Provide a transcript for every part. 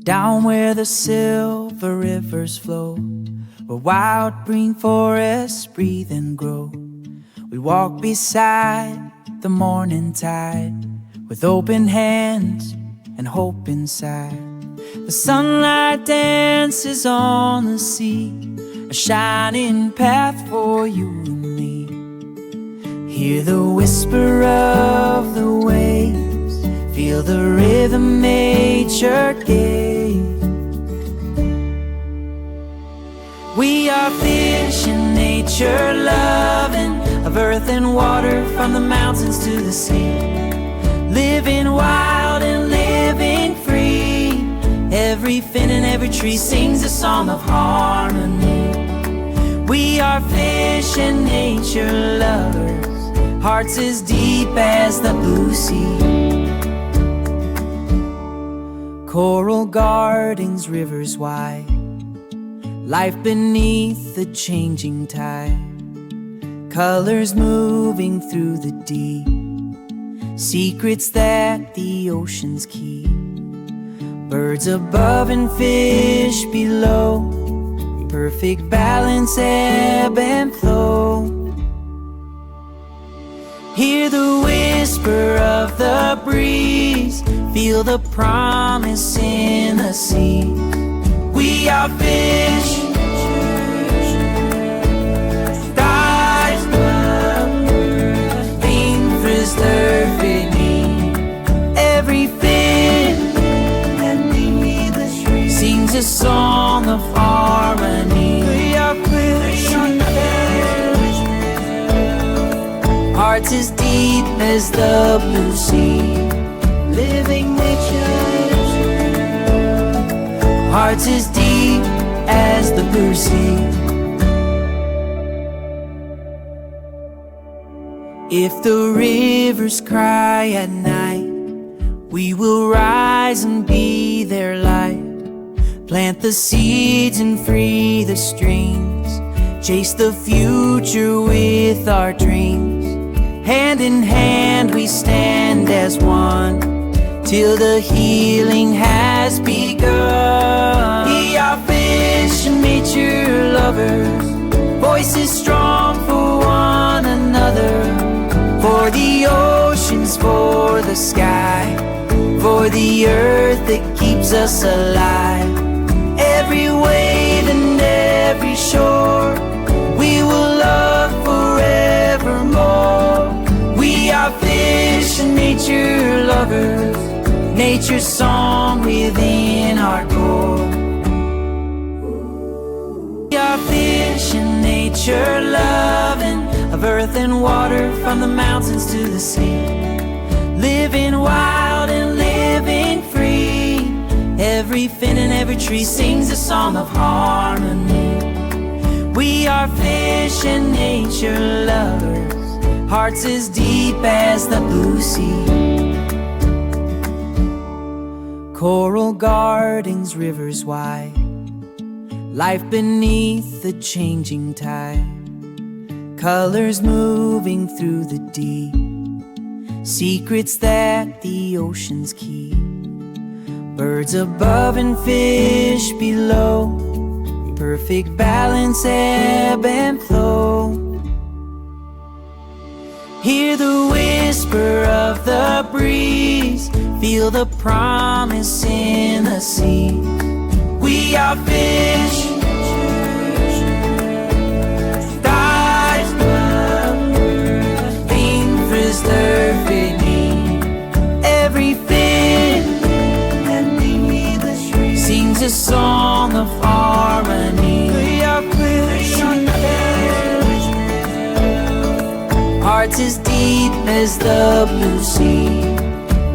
down where the silver rivers flow, where wild green forests breathe and grow. We walk beside the morning tide, with open hands and hope inside. The sunlight dances on the sea, a shining path for you and me. Hear the whisper of the waves, feel the rhythm nature gave. We are fish in nature loving, of earth and water, from the mountains to the sea. Living wild and living free, every fin and every tree sings a song of harmony. We are fish and nature lovers, hearts as deep as the blue sea. Coral gardens, rivers wide, life beneath the changing tide, colors moving through the deep, secrets that the oceans keep. Birds above and fish below, perfect balance, ebb and flow. Hear the whisper of the breeze, feel the promise in the sea. We are fish, stars above, fingers beneath. Every fin sings a song of harmony. We are fish, hearts as deep as the blue sea. Living nature, hearts as deep as the blue sea. If the rivers cry at night, we will rise and be their light. Plant the seeds and free the streams, chase the future with our dreams. Hand in hand we stand as one, till the healing has begun. We are fish and nature lovers, voices strong for one another. For the oceans, for the sky, for the earth that keeps us alive. Every wave and every shore, we will love forevermore. We are fish and nature lovers, nature's song within our core. We are fish in nature loving, of earth and water, from the mountains to the sea. Living wild and living free, every fin and every tree sings a song of harmony. We are fish and nature lovers, hearts as deep as the blue sea. Coral gardens, rivers wide, life beneath the changing tide, colors moving through the deep, secrets that the oceans keep. Birds above and fish below, perfect balance, ebb and flow. Hear the whisper of the breeze, feel the promise in the sea. We are fish, stars above, fingers beneath. Every fin sings a song of harmony. We are fish, hearts as deep as the blue sea.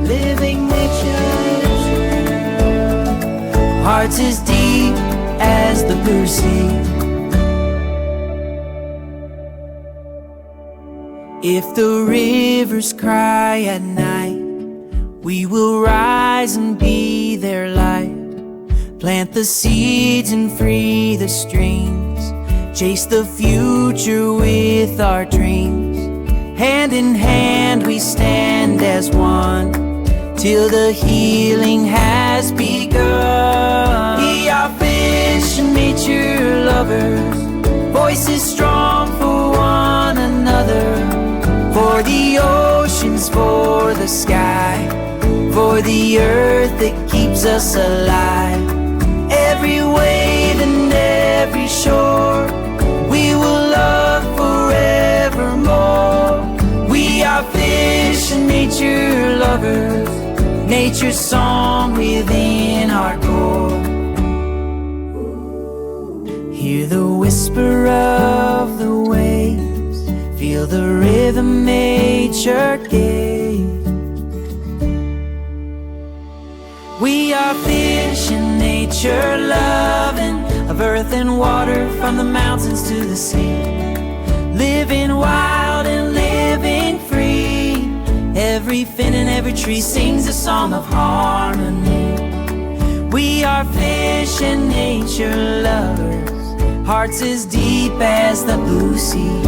Living nature, hearts as deep as the blue sea. If the rivers cry at night, we will rise and be their light. Plant the seeds and free the streams, chase the future with our dreams. Hand in hand we stand as one, till the healing has begun. We are fish and nature lovers, voices strong for one another, for the oceans, for the sky, for the earth that keeps us alive. Every wave and every shore, we will love forevermore. We are fish and nature lovers, nature's song within our core. Hear the whisper of the waves, feel the rhythm nature gave. We are fish and nature loving, of earth and water, from the mountains to the sea, living wild and living free. Every fin and every tree sings a song of harmony. We are fish and nature lovers, hearts as deep as the blue sea.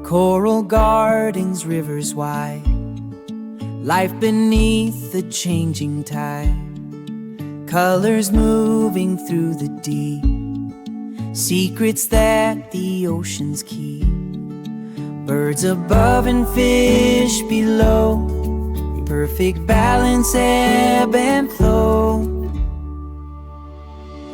Coral gardens, rivers wide, life beneath the changing tide, colors moving through the deep, secrets that the oceans keep. Birds above and fish below, perfect balance, ebb and flow.